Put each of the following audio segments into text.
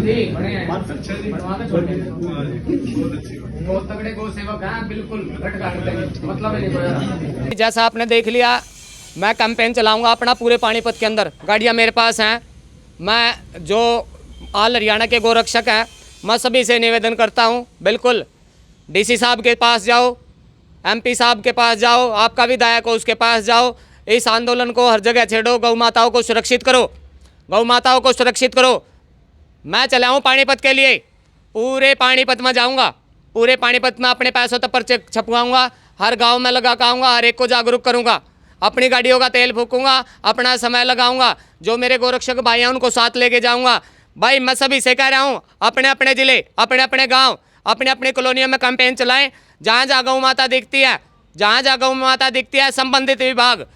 जी बड़े हैं, बनवा के छोड़ देंगे। बहुत तगड़े गौ सेवक हैं, बिल्कुल घट काट देंगे, मतलब ही नहीं कोई। जैसा आपने देख लिया, मैं कैंपेन चलाऊंगा अपना पूरे पानीपत के अंदर। गाड़ियां मेरे पास हैं। मैं जो ऑल हरियाणा के गोरक्षक हैं, मैं सभी से निवेदन करता हूं, बिल्कुल डीसी साहब के पास जाओ, एमपी साहब के पास जाओ, आपका विधायक हो उसके पास जाओ, इस आंदोलन को हर जगह छेड़ो, गौ माताओं को सुरक्षित करो, गौ माताओं को सुरक्षित करो। मैं चला हूँ पानीपत के लिए, पूरे पानीपत में जाऊँगा, पूरे पानीपत में अपने पैसों तक पर्चे छपवाऊँगा, हर गांव में लगा के आऊँगा, हर एक को जागरूक करूँगा, अपनी गाड़ियों का तेल फूकूँगा, अपना समय लगाऊँगा, जो मेरे गोरक्षक भाई हैं उनको साथ लेके जाऊँगा। भाई मैं सभी से कह रहा हूँ, अपने अपने ज़िले, अपने अपने गाँव, अपने अपने कॉलोनियों में कैंपेन चलाएं। जहाँ जहाँ गौ माता दिखती है, जहाँ जहाँ गौ माता दिखती है, संबंधित विभाग,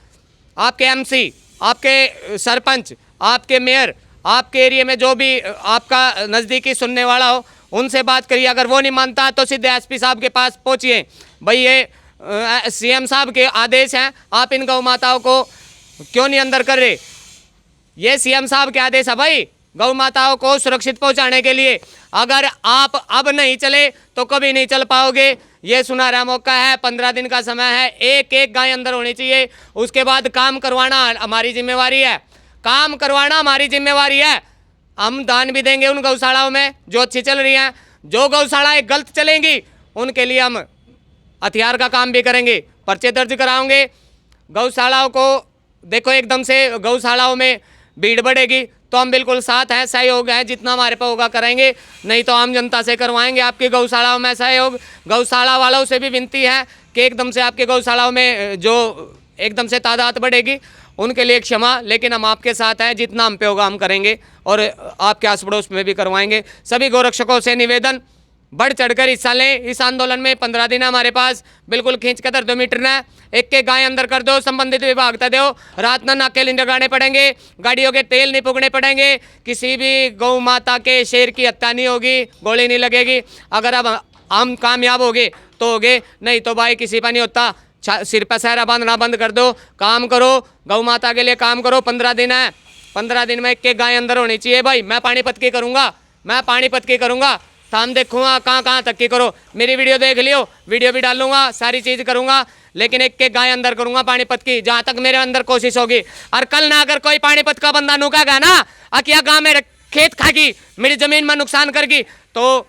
आपके एमसी, आपके सरपंच, आपके मेयर, आपके एरिया में जो भी आपका नज़दीकी सुनने वाला हो, उनसे बात करिए। अगर वो नहीं मानता तो सीधे एसपी साहब के पास पहुँचिए। भाई ये सीएम साहब के आदेश हैं, आप इन गौ माताओं को क्यों नहीं अंदर कर रहे? ये सीएम साहब के आदेश है भाई, गौ माताओं को सुरक्षित पहुंचाने के लिए। अगर आप अब नहीं चले तो कभी नहीं चल पाओगे। ये सुनहरा मौका है, 15 दिन का समय है, एक एक गाय अंदर होनी चाहिए। उसके बाद काम करवाना हमारी जिम्मेवारी है, काम करवाना हमारी जिम्मेवारी है। हम दान भी देंगे उन गौशालाओं में जो अच्छी चल रही हैं। जो गौशालाएं गलत चलेंगी उनके लिए हम हथियार का काम भी करेंगे, पर्चे दर्ज कराओगे। गौशालाओं को देखो, एकदम से गौशालाओं में भीड़ बढ़ेगी तो हम बिल्कुल साथ हैं, सहयोग है, जितना हमारे पास होगा करेंगे, नहीं तो आम जनता से करवाएंगे आपकी गौशालाओं में सहयोग। गौशाला वालों से भी विनती है कि एकदम से आपके गौशालाओं में जो एकदम से तादाद बढ़ेगी उनके लिए क्षमा, लेकिन हम आपके साथ हैं, जितना हम पे होगा हम करेंगे और आपके आस पड़ोस में भी करवाएंगे। सभी गोरक्षकों से निवेदन, बढ़ चढ़कर हिस्सा लें इस आंदोलन में। 15 दिन है हमारे पास, बिल्कुल खींच कर दो मीटर ना, एक एक गाय अंदर कर दो, संबंधित विभाग तक दो। रात ना नाके नहीं लगाने पड़ेंगे, गाड़ियों के तेल नहीं फूकने पड़ेंगे, किसी भी गौ माता के शेर की हत्या नहीं होगी, गोली नहीं लगेगी। अगर अब हम कामयाब होगे तो होगे, नहीं तो भाई किसी पर नहीं होता। सिर पर सहरा बांधना बंद कर दो, काम करो, गौ माता के लिए काम करो। 15 दिन है, 15 दिन में एक एक गाय अंदर होनी चाहिए। भाई मैं पानीपत की करूँगा, मैं पानीपत की करूँगा, थाम देखूंगा कहाँ तक की करो। मेरी वीडियो देख लियो, वीडियो भी डालूंगा, सारी चीज़ करूंगा, लेकिन एक एक गाय अंदर करूंगा पानीपत की, जहाँ तक मेरे अंदर कोशिश होगी। और कल ना अगर कोई पानीपत का बंदा नुकागा ना, अकिया गाँव में खेत खागी, मेरी ज़मीन में नुकसान करगी, तो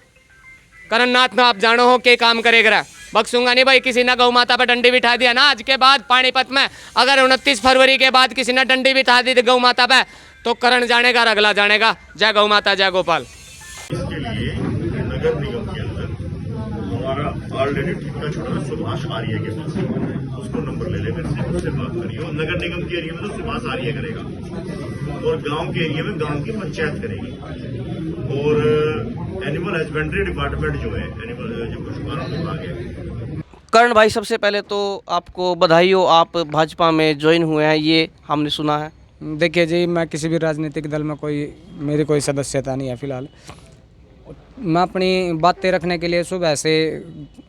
करननाथ में आप जानो हो के काम करेगा। बख्सूंगा नहीं भाई। किसी ने गौ माता पर डंडी बिठा दिया ना आज के बाद पानीपत में, अगर 29 फरवरी के बाद किसी ने डंडी बिठा दी गौ माता पर, तो करण जानेगा, रगला जानेगा। जय गौ माता, जय गोपाल। इसके लिए नगर निगम के अंदर हमारा ऑलरेडी ठेका छोड़ा है सुभाष आर्य के पास, उसको नंबर ले ले मेरे से, उससे बात करिए। और नगर निगम के एरिया में तो सुभाष आर्य करेगा, और गांव के एरिया में गांव की पंचायत करेगी। और एनिमल हस्बेंड्री डिपार्टमेंट जो है, एनिमल जो पशुपालन विभाग है। करण भाई, सबसे पहले तो आपको बधाई हो, आप भाजपा में ज्वाइन हुए हैं, ये हमने सुना है। देखिए जी, मैं किसी भी राजनीतिक दल में मेरी कोई सदस्यता नहीं है फिलहाल। मैं अपनी बातें रखने के लिए सुबह से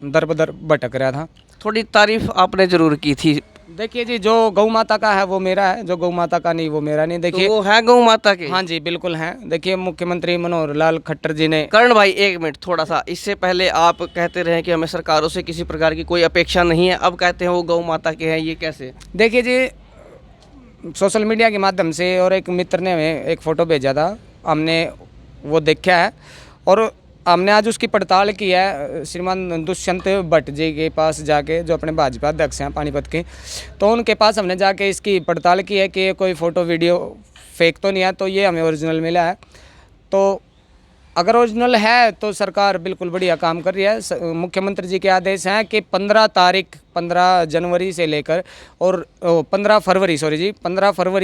दर बदर भटक रहा था। थोड़ी तारीफ आपने जरूर की थी। देखिए जी, जो गौ माता का है वो मेरा है, जो गौ माता का नहीं वो मेरा नहीं। देखिए तो वो है गौ माता के? हाँ जी बिल्कुल है। देखिए मुख्यमंत्री मनोहर लाल खट्टर जी ने। करण भाई एक मिनट, थोड़ा सा, इससे पहले आप कहते रहे कि हमें सरकारों से किसी प्रकार की कोई अपेक्षा नहीं है, अब कहते हैं वो गौ माता के हैं, ये कैसे? देखिए जी, सोशल मीडिया के माध्यम से और एक मित्र ने हमें एक फ़ोटो भेजा था, हमने वो देखा है और हमने आज उसकी पड़ताल की है। श्रीमान दुष्यंत भट्ट जी के पास जाके, जो अपने भाजपा अध्यक्ष हैं पानीपत के, तो उनके पास हमने जाके इसकी पड़ताल की है कि ये कोई फ़ोटो वीडियो फेक तो नहीं है। तो ये हमें ओरिजिनल मिला है। तो अगर ओरिजिनल है तो सरकार बिल्कुल बढ़िया काम कर रही है। मुख्यमंत्री जी के आदेश हैं कि 15 जनवरी से लेकर और 15 फरवरी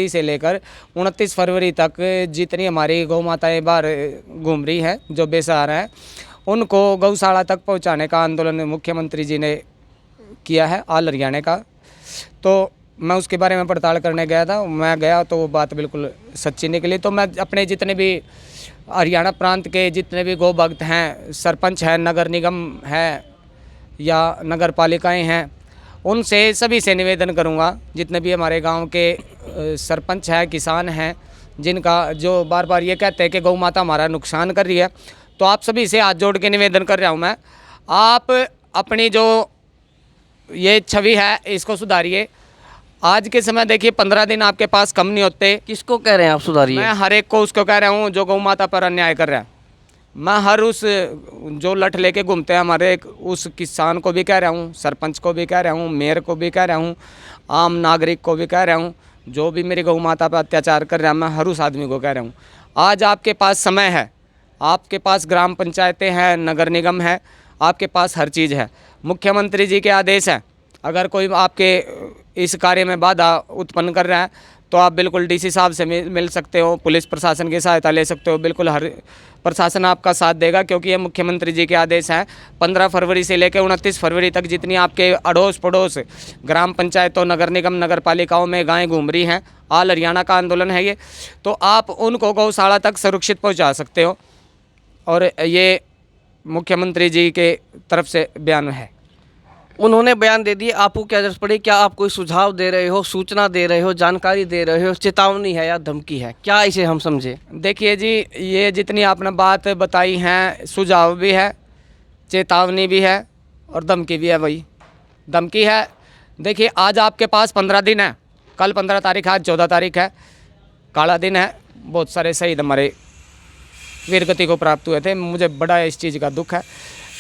से लेकर 29 फरवरी तक जितनी हमारी गौ माताएँ बाहर घूम रही हैं, जो बेसहारा हैं, उनको गौशाला तक पहुंचाने का आंदोलन मुख्यमंत्री जी ने किया है, ऑल हरियाणा का। तो मैं उसके बारे में पड़ताल करने गया था। मैं गया तो वो बात बिल्कुल सच्ची निकली। तो मैं अपने जितने भी हरियाणा प्रांत के जितने भी गौ भक्त हैं, सरपंच हैं, नगर निगम है या नगर पालिकाएँ हैं, उनसे सभी से निवेदन करूंगा, जितने भी हमारे गांव के सरपंच हैं, किसान हैं, जिनका जो बार बार ये कहते हैं कि गौ माता हमारा नुकसान कर रही है, तो आप सभी से हाथ जोड़ के निवेदन कर रहा हूँ मैं, आप अपनी जो ये छवि है इसको सुधारिए। आज के समय देखिए 15 दिन आपके पास कम नहीं होते। किसको कह रहे हैं आप सुधारिए? मैं हर एक को उसको कह रहा हूँ जो गौ माता पर अन्याय कर रहा है। मैं हर उस जो लठ लेके घूमते हैं हमारे उस किसान को भी कह रहा हूँ, सरपंच को भी कह रहा हूँ, मेयर को भी कह रहा हूँ, आम नागरिक को भी कह रहा हूँ, जो भी मेरी गौ माता पर अत्याचार कर रहा है मैं हर उस आदमी को कह रहा हूँ, आज आपके पास समय है, आपके पास ग्राम पंचायतें हैं, नगर निगम है, आपके पास हर चीज़ है। मुख्यमंत्री जी के आदेश है, अगर कोई आपके इस कार्य में बाधा उत्पन्न कर रहा है तो आप बिल्कुल डीसी साहब से मिल सकते हो, पुलिस प्रशासन की सहायता ले सकते हो, बिल्कुल हर प्रशासन आपका साथ देगा, क्योंकि ये मुख्यमंत्री जी के आदेश हैं। 15 फरवरी से लेकर 29 फरवरी तक जितनी आपके अड़ोस पड़ोस ग्राम पंचायतों, नगर निगम, नगर पालिकाओं में गायें घूम रही हैं, ऑल हरियाणा का आंदोलन है ये, तो आप उनको गौशाला तक सुरक्षित पहुँचा सकते हो। और ये मुख्यमंत्री जी के तरफ से बयान है। उन्होंने बयान दे दिए, आपको क्या जरूरत पड़ी? क्या आप कोई सुझाव दे रहे हो, सूचना दे रहे हो, जानकारी दे रहे हो, चेतावनी है या धमकी है, क्या इसे हम समझे? देखिए जी, ये जितनी आपने बात बताई हैं, सुझाव भी है, चेतावनी भी है और धमकी भी है। भाई धमकी है, देखिए आज आपके पास 15 दिन है, कल 15 तारीख है, आज 14 तारीख है, काला दिन है, बहुत सारे शहीद हमारे वीरगति को प्राप्त हुए थे, मुझे बड़ा इस चीज़ का दुख है।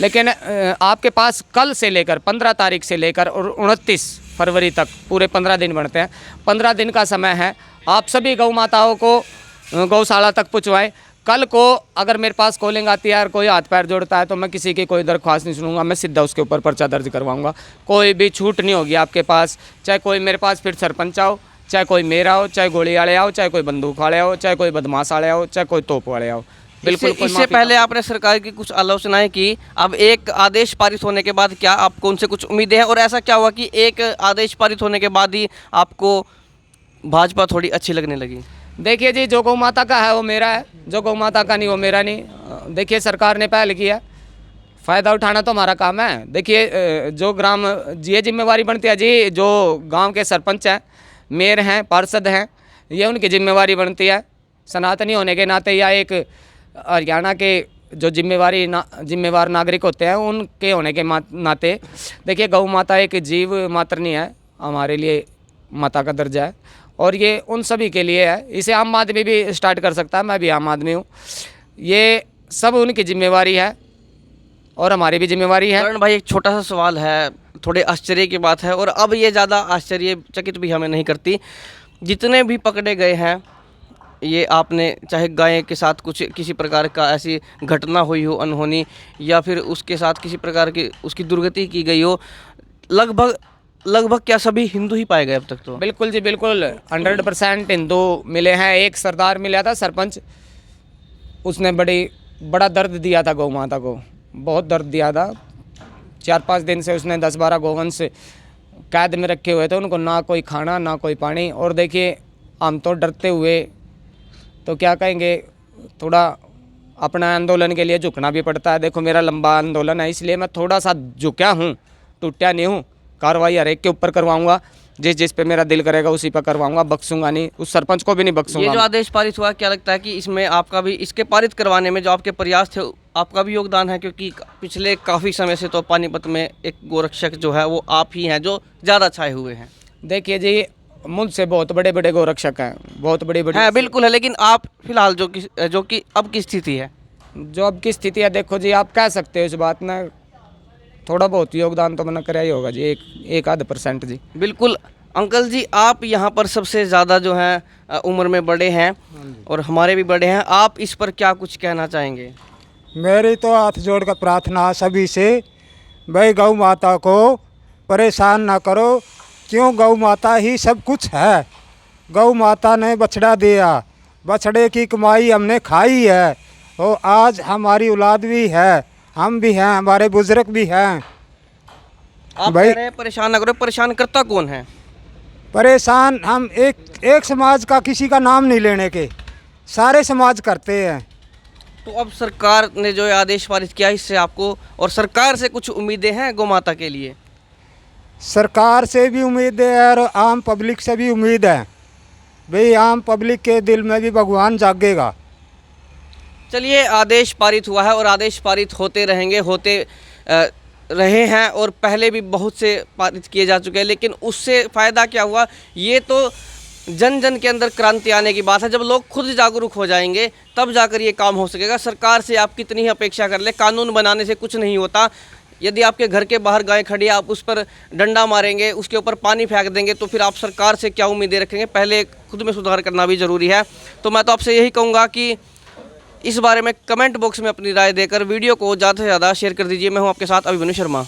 लेकिन आपके पास कल से लेकर 15 तारीख से लेकर और 29 फरवरी तक पूरे 15 दिन बनते हैं, 15 दिन का समय है, आप सभी गौ माताओं को गौशाला तक पहुँचवाएँ। कल को अगर मेरे पास कॉलिंग आती है और कोई हाथ पैर जोड़ता है तो मैं किसी की कोई दरख्वास्त नहीं सुनूंगा, मैं सीधा उसके ऊपर पर्चा दर्ज करवाऊंगा। कोई भी छूट नहीं होगी आपके पास, चाहे कोई मेरे पास फिर सरपंच आओ, चाहे कोई मेरा हो, चाहे गोली वाले आओ, चाहे कोई बंदूक वाले आओ, चाहे कोई बदमाश वाले आओ, चाहे कोई तोप वाले आओ। बिल्कुल इससे पहले आपने सरकार की कुछ आलोचनाएं की, अब एक आदेश पारित होने के बाद क्या आपको उनसे कुछ उम्मीदें हैं? और ऐसा क्या हुआ कि एक आदेश पारित होने के बाद ही आपको भाजपा थोड़ी अच्छी लगने लगी? देखिए जी, जो गौ माता का है वो मेरा है, जो गौ माता का नहीं वो मेरा नहीं। देखिए सरकार ने पहल किया, फ़ायदा उठाना तो हमारा काम है। देखिए जो ग्राम ये जिम्मेवारी बनती है जी, जो गांव के सरपंच हैं, मेयर हैं, पार्षद हैं, ये उनकी जिम्मेवारी बनती है सनातनी होने के नाते, या एक हरियाणा के जो जिम्मेवार नागरिक होते हैं उनके होने के नाते। देखिए गौ माता एक जीव मात्र नहीं है, हमारे लिए माता का दर्जा है और ये उन सभी के लिए है। इसे आम आदमी भी स्टार्ट कर सकता है, मैं भी आम आदमी हूँ। ये सब उनकी जिम्मेवारी है और हमारी भी जिम्मेवारी है। करण भाई, एक छोटा सा सवाल है, थोड़े आश्चर्य की बात है और अब ये ज़्यादा आश्चर्यचकित भी हमें नहीं करती। जितने भी पकड़े गए हैं, ये आपने चाहे गाय के साथ कुछ किसी प्रकार का ऐसी घटना हुई हो अनहोनी, या फिर उसके साथ किसी प्रकार की उसकी दुर्गति की गई हो, लगभग क्या सभी हिंदू ही पाए गए अब तक? तो बिल्कुल जी बिल्कुल, 100% हिंदू मिले हैं। एक सरदार मिला था, सरपंच, उसने बड़ा दर्द दिया था गौ माता को, बहुत दर्द दिया था। 4-5 दिन से उसने 10-12 गोवंश कैद में रखे हुए थे, उनको ना कोई खाना ना कोई पानी। और देखिए हम तो डरते हुए तो क्या कहेंगे, थोड़ा अपना आंदोलन के लिए झुकना भी पड़ता है। देखो मेरा लंबा आंदोलन है, इसलिए मैं थोड़ा सा झुका हूँ, टूटा नहीं हूँ। कार्रवाई हर एक के ऊपर करवाऊंगा, जिस पे मेरा दिल करेगा उसी पर करवाऊंगा, बख्शूंगा नहीं, उस सरपंच को भी नहीं बख्शूंगा। ये जो आदेश पारित हुआ, क्या लगता है कि इसमें आपका भी, इसके पारित करवाने में जो आपके प्रयास थे, आपका भी योगदान है? क्योंकि पिछले काफ़ी समय से तो पानीपत में एक गोरक्षक जो है वो आप ही हैं जो ज़्यादा छाए हुए हैं। देखिए जी, मुझसे बहुत बड़े बड़े गोरक्षक हैं, बहुत बड़ी है, बिल्कुल है, लेकिन आप फिलहाल जो कि अब की स्थिति है, जो अब की स्थिति है, देखो जी आप कह सकते हो इस बात में थोड़ा बहुत योगदान तो मैंने कराया ही होगा जी, 1-1.5% जी। बिल्कुल। अंकल जी, आप यहाँ पर सबसे ज़्यादा जो है उम्र में बड़े हैं और हमारे भी बड़े हैं, आप इस पर क्या कुछ कहना चाहेंगे? मेरी तो हाथ जोड़कर प्रार्थना सभी से, भाई गौ माता को परेशान ना करो, क्यों गौ माता ही सब कुछ है। गौ माता ने बछड़ा दिया, बछड़े की कमाई हमने खाई है, और आज हमारी औलाद भी है, हम भी हैं, हमारे बुजुर्ग भी हैं। आप कह रहे हैं परेशान ना करो, परेशान करता कौन है? परेशान हम एक समाज का किसी का नाम नहीं लेने के, सारे समाज करते हैं। तो अब सरकार ने जो आदेश पारित किया, इससे आपको और सरकार से कुछ उम्मीदें हैं गौ माता के लिए? सरकार से भी उम्मीद है और आम पब्लिक से भी उम्मीद है भाई आम पब्लिक के दिल में भी भगवान जागेगा। चलिए, आदेश पारित हुआ है और आदेश पारित होते रहेंगे, होते रहे हैं और पहले भी बहुत से पारित किए जा चुके हैं, लेकिन उससे फ़ायदा क्या हुआ? ये तो जन जन के अंदर क्रांति आने की बात है। जब लोग खुद जागरूक हो जाएंगे तब जाकर ये काम हो सकेगा। सरकार से आप कितनी ही अपेक्षा कर ले, कानून बनाने से कुछ नहीं होता। यदि आपके घर के बाहर गाय खड़ी है, आप उस पर डंडा मारेंगे, उसके ऊपर पानी फेंक देंगे, तो फिर आप सरकार से क्या उम्मीदें रखेंगे? पहले खुद में सुधार करना भी ज़रूरी है। तो मैं तो आपसे यही कहूँगा कि इस बारे में कमेंट बॉक्स में अपनी राय देकर वीडियो को ज़्यादा से ज़्यादा शेयर कर दीजिए। मैं हूँ आपके साथ अभिमन्यु शर्मा।